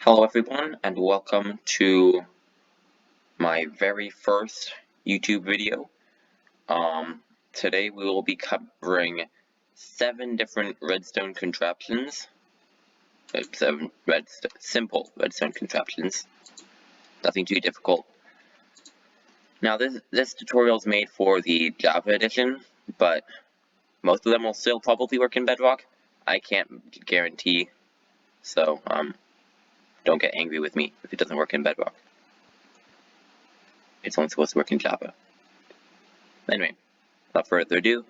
Hello everyone, and welcome to my very first YouTube video. Today we will be covering 7 different redstone contraptions. 7 simple redstone contraptions. Nothing too difficult. Now this tutorial is made for the Java edition, but most of them will still probably work in Bedrock. I can't guarantee, so don't get angry with me if it doesn't work in Bedrock. It's only supposed to work in Java. Anyway, without further ado,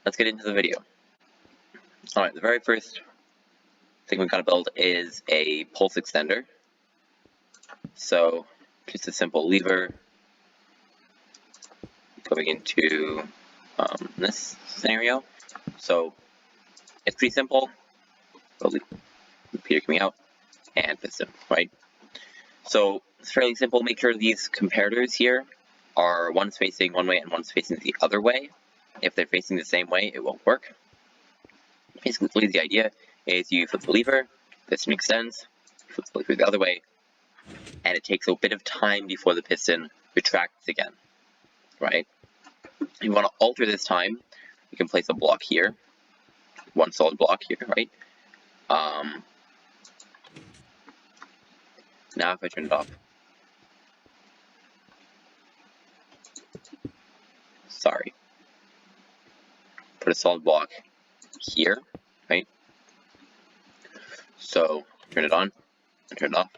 let's get into the video. Alright, the very first thing we've got to build is a pulse extender. So, just a simple lever going into this scenario. So, it's pretty simple. Repeater coming out, and piston, right? So, it's fairly simple. Make sure these comparators here are one's facing one way and one's facing the other way. If they're facing the same way, it won't work. Basically, the idea is you flip the lever, piston extends, flip the lever the other way, and it takes a bit of time before the piston retracts again, right? If you want to alter this time, you can place a block here, one solid block here, right? Now if I turn it off, sorry, put a solid block here, right? So turn it on and turn it off,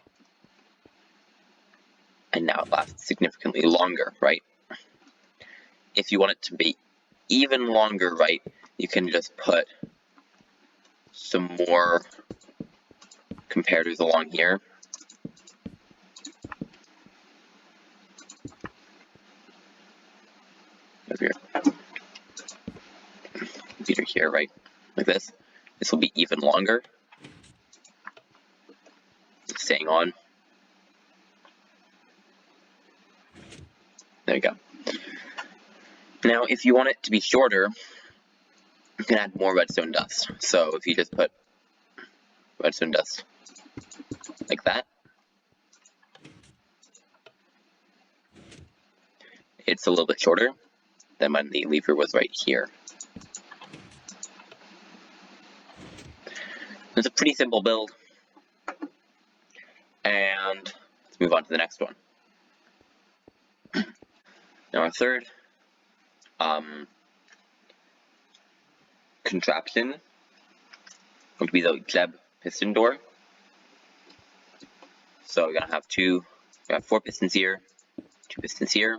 and now it lasts significantly longer, right? If you want it to be even longer, right, you can just put some more comparators along here. Over here. Computer here, right, like this. This will be even longer. Staying on. There you go. Now, if you want it to be shorter, you can add more redstone dust. So if you just put redstone dust like that, it's a little bit shorter than when the lever was right here. It's a pretty simple build. And let's move on to the next one. Now our third contraption going to be the Jeb piston door. So we're gonna have 4 pistons here, 2 pistons here,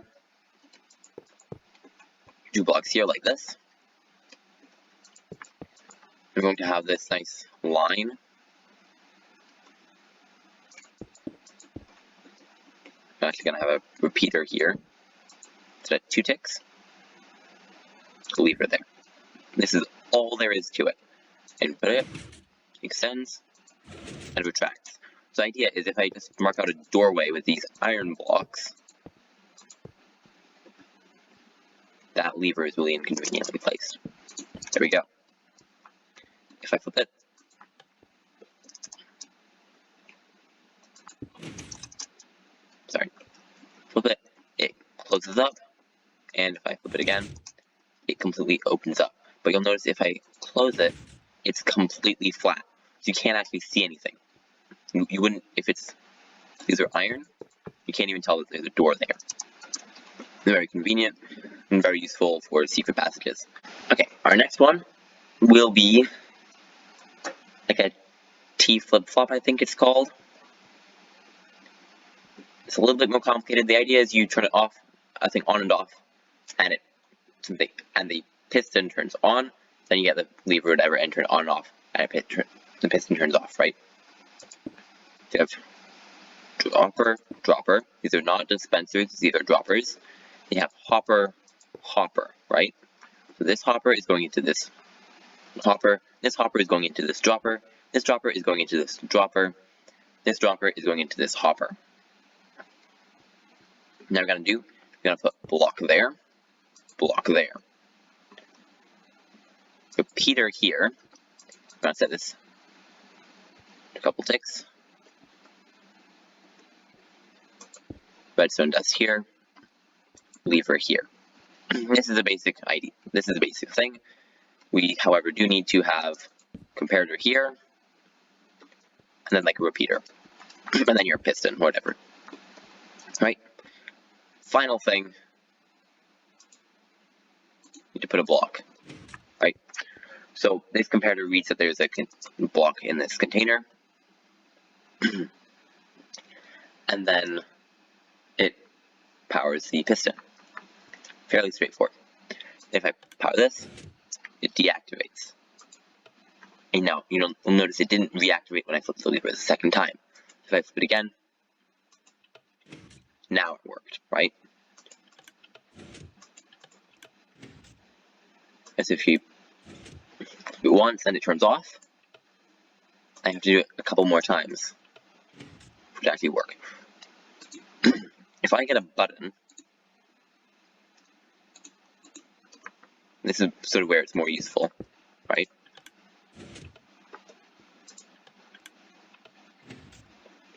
2 blocks here like this. We're going to have this nice line. I'm actually gonna have a repeater here. So that's 2 ticks. Lever there. This is all there is to it. Input it, extends, and retracts. So the idea is if I just mark out a doorway with these iron blocks, that lever is really inconveniently placed. There we go. If I flip it, flip it, it closes up, and if I flip it again, it completely opens up. But you'll notice if I close it, it's completely flat. So you can't actually see anything. You wouldn't, if these are iron, you can't even tell that there's a door there. Very convenient and very useful for secret passages. Okay, our next one will be like a T flip-flop, I think it's called. It's a little bit more complicated. The idea is you turn it off, I think on and off, and the piston turns on, then you get the lever or whatever and turn it on and off, and the piston turns off, right? So you have dropper. These are not dispensers, these are droppers. You have hopper, right? So this hopper is going into this hopper, this hopper is going into this dropper is going into this dropper, this dropper is going into this hopper. Now we're going to put block there, repeater here. I'm going to set this a couple ticks, redstone dust here, lever here. This is a basic idea. This is a basic thing. We, however, do need to have comparator here, and then like a repeater, and then your piston, whatever. Right? Final thing, you need to put a block. Right? So this comparator reads that there's a block in this container, and then it powers the piston. Fairly straightforward. If I power this, it deactivates. And now you'll notice it didn't reactivate when I flipped the lever the second time. If I flip it again, now it worked, right? As if you do it once and it turns off, I have to do it a couple more times for it to actually work. If I get a button, this is sort of where it's more useful, right?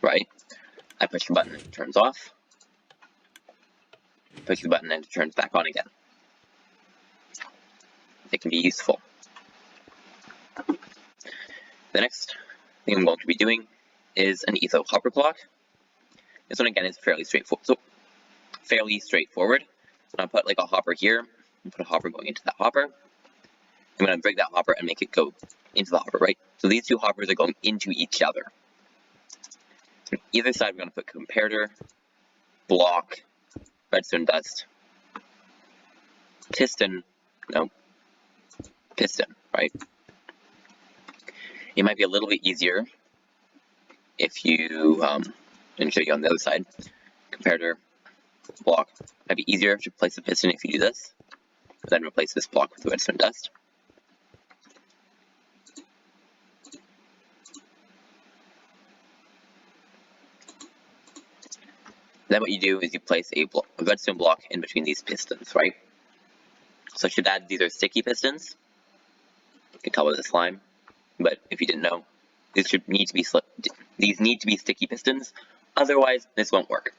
Right? I push the button and it turns off. Push the button and it turns back on again. It can be useful. The next thing I'm going to be doing is an Etho hopper clock. This one again is fairly straightforward. I'm gonna put like a hopper here, and put a hopper going into that hopper. I'm gonna break that hopper and make it go into the hopper, right? So these two hoppers are going into each other. On either side, we're gonna put comparator, block, redstone dust, piston, right? It might be a little bit easier if you, let me show you on the other side, comparator, block. It might be easier to place the piston if you do this, then replace this block with the redstone dust. Then what you do is you place a redstone block in between these pistons, right? So I should add, these are sticky pistons. You can tell by the slime, but if you didn't know, these need to be sticky pistons. Otherwise, this won't work.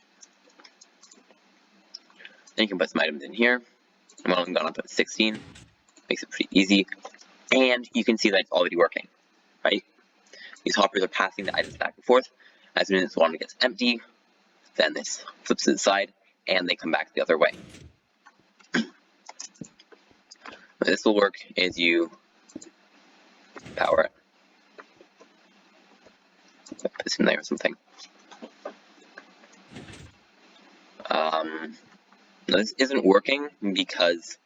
Then you can put some items in here. I'm only going to put 16. Makes it pretty easy. And you can see that it's already working, right? These hoppers are passing the items back and forth. As soon as one gets empty, then this flips to the side, and they come back the other way. This will work is you power it. Put this in there or something. This isn't working because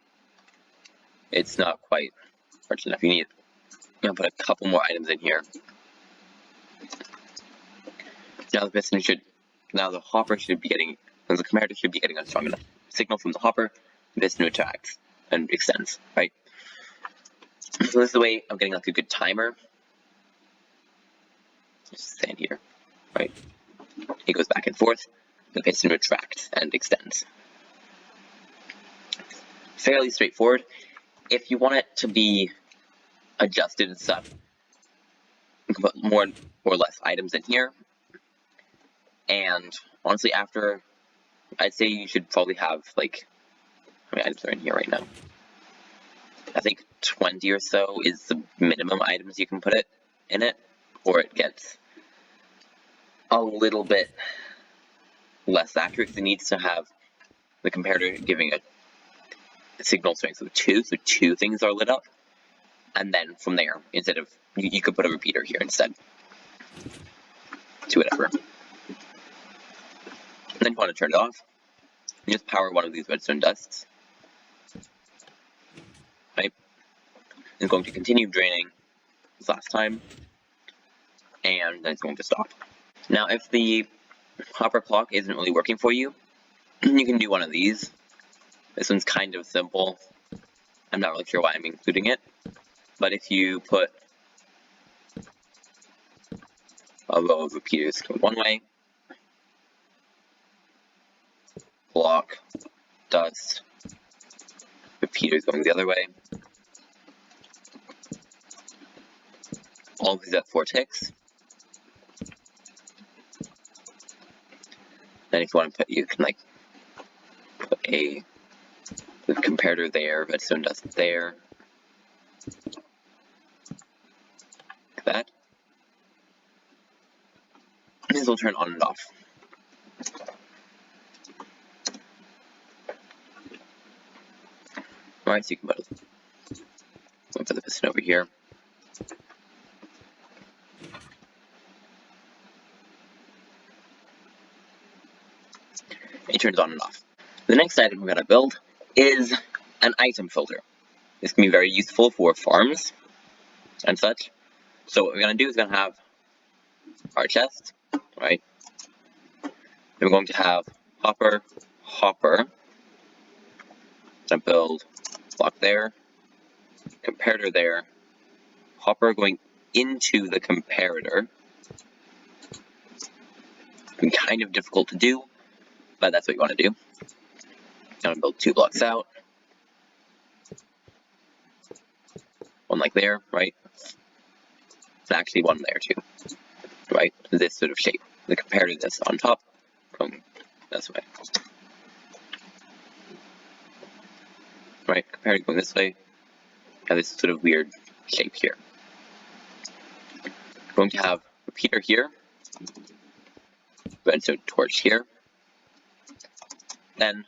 it's not quite large enough. I'm gonna put a couple more items in here. Now the hopper should be getting, the comparator should be getting a strong enough signal from the hopper. This new attracts and extends, right? So this is the way of getting like a good timer. Just stand here, right? It goes back and forth. The piston retracts and extends. Fairly straightforward. If you want it to be adjusted and stuff, you can put more or less items in here. And honestly, after, I'd say you should probably have like, how many items are in here right now? I think 20 or so is the minimum items you can put in it, or it gets a little bit less accurate because it needs to have the comparator giving a signal strength of 2, so 2 things are lit up, and then from there, instead of, you could put a repeater here instead, to whatever. And then you want to turn it off, you just power one of these redstone dusts, right? It's going to continue draining as last time, and then it's going to stop. Now, if the hopper clock isn't really working for you, you can do one of these. This one's kind of simple. I'm not really sure why I'm including it, but if you put a row of repeaters going one way, block, dust, repeaters going the other way, all of these at 4 ticks, Then if you want to put, you can like put a comparator there, redstone dust there, like that. And this will turn on and off. Alright, so you can put the piston over here. It turns on and off. The next item we're going to build is an item filter. This can be very useful for farms and such. So what we're going to do is going to have our chest, right? Then we're going to have hopper. Going to build block there, comparator there, hopper going into the comparator. It's kind of difficult to do, but that's what you want to do. I'm going to build 2 blocks out. One like there, right? And actually one there too, right? This sort of shape. The comparator this on top, going this way. Right, comparator going this way. Have this sort of weird shape here. We're going to have repeater here, redstone torch here, then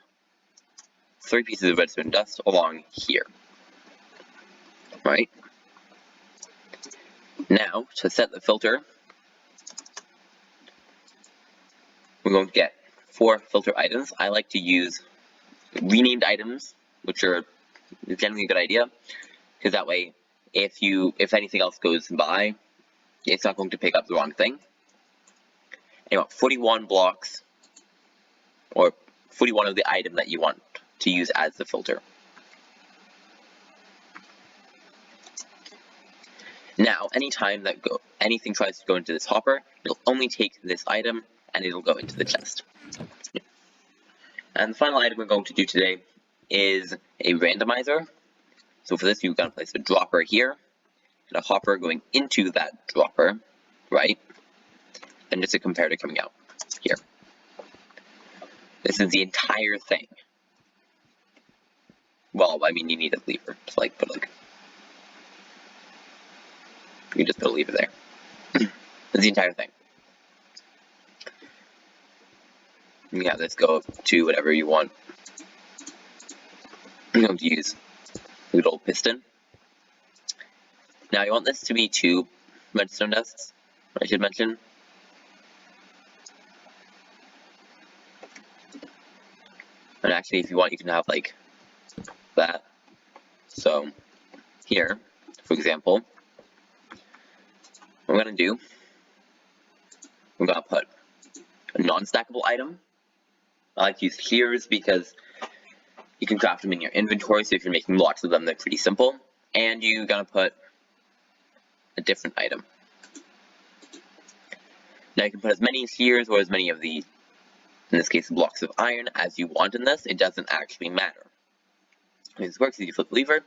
3 pieces of redstone dust along here. Right? Now, to set the filter, we're going to get 4 filter items. I like to use renamed items, which are generally a good idea, because that way, if anything else goes by, it's not going to pick up the wrong thing. And you want 41 blocks, or 41 of the item that you want to use as the filter. Now, anytime that anything tries to go into this hopper, it'll only take this item, and it'll go into the chest. And the final item we're going to do today is a randomizer. So for this, you've got to place a dropper here, and a hopper going into that dropper, right? And just a comparator coming out here. This is the entire thing. Well, I mean, you need a lever to you just put a lever there. That's the entire thing. You have this go to whatever you want. I'm going to use a good old piston. Now you want this to be 2 redstone dusts, I should mention. And actually, if you want, you can have like that. So here, for example, what we're going to do, we're going to put a non-stackable item. I like to use shears because you can craft them in your inventory, so if you're making lots of them, they're pretty simple. And you're going to put a different item. Now you can put as many shears or as many of the, in this case, blocks of iron as you want in this. It doesn't actually matter. The way this works is you flip the lever,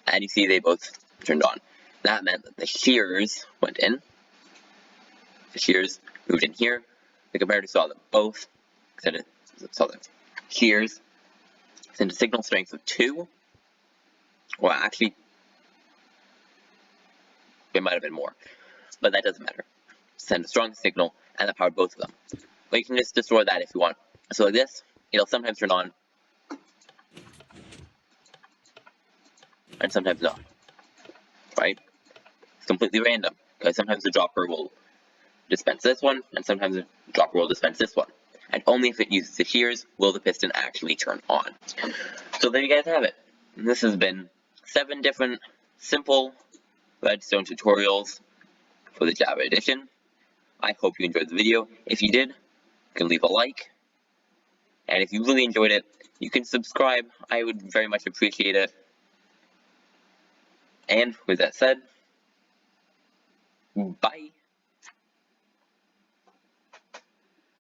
and you see they both turned on. That meant that the shears went in. The shears moved in here. The comparator saw them both. Saw the shears. Sent a signal strength of 2. Well, actually, it might have been more, but that doesn't matter. Send a strong signal, and that powered both of them. But you can just destroy that if you want. So like this, it'll sometimes turn on, and sometimes not. Right? It's completely random, because sometimes the dropper will dispense this one, and sometimes the dropper will dispense this one. And only if it uses the shears will the piston actually turn on. So there you guys have it. This has been 7 different simple redstone tutorials for the Java edition. I hope you enjoyed the video. If you did, you can leave a like. And if you really enjoyed it, you can subscribe. I would very much appreciate it. And with that said, bye.